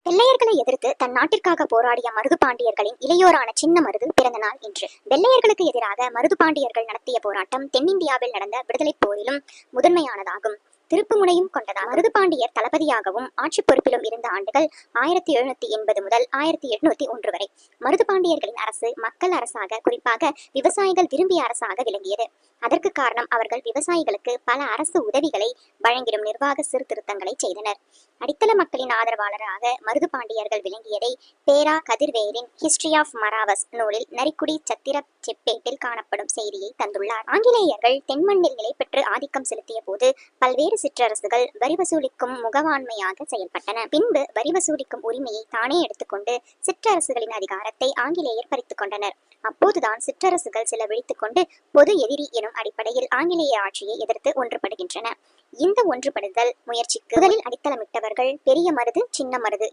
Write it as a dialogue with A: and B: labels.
A: வெள்ளையர்களை எதிர்த்து தன் நாட்டிற்காக போராடிய மருது பாண்டியர்களின் இளையோரான சின்ன மருது பிறந்த நாள் இன்று. வெள்ளையர்களுக்கு எதிராக மருது பாண்டியர்கள் நடத்திய போராட்டம் தென்னிந்தியாவில் நடந்த விடுதலைப் போரிலும் முதன்மையானதாகும். திருப்புமுனையும் கொண்டதாக மருது பாண்டியர் தளபதியாகவும் ஆட்சி பொறுப்பிலும் இருந்த ஆண்டுகள் 1780 முதல் 1801 வரை. மருது பாண்டியர்களின் அரசு மக்கள் அரசாக, குறிப்பாக விவசாயிகள் விரும்பிய அரசாக விளங்கியது. அதற்கு காரணம் அவர்கள் விவசாயிகளுக்கு பல அரசு உதவிகளை வழங்கிடும் நிர்வாக சீர்திருத்தங்களை செய்தனர். அடித்தள மக்களின் ஆதரவாளராக மருது பாண்டியர்கள் விளங்கியதை பேரா கதிர்வேரின் ஹிஸ்டரி ஆஃப் மராவஸ் நூலில் நரிக்குடி சத்திர செப்பேட்டில் காணப்படும் செய்தியை தந்துள்ளார். ஆங்கிலேயர்கள் தென்மண்ணில் நிலை பெற்று ஆதிக்கம் செலுத்திய போது பல்வேறு சிற்றரசுகள் வரி வசூலிக்கும் முகவாண்மையாக செயல்பட்டன. பின்பு வரி வசூலிக்கும் உரிமையை தானே எடுத்துக்கொண்டு சிற்றரசுகளின் அதிகாரத்தை ஆங்கிலேயர் பறித்துக் கொண்டனர். அப்போதுதான் சிற்றரசுகள் சில விழித்துக் கொண்டு பொது எதிரி எனும் அடிப்படையில் ஆங்கிலேய ஆட்சியை எதிர்த்து ஒன்றுபடுகின்றன. இந்த ஒன்றுபடுதல் முயற்சிக்கு முதலில் அடித்தளமிட்டவர்கள் பெரிய மருது, சின்ன மருது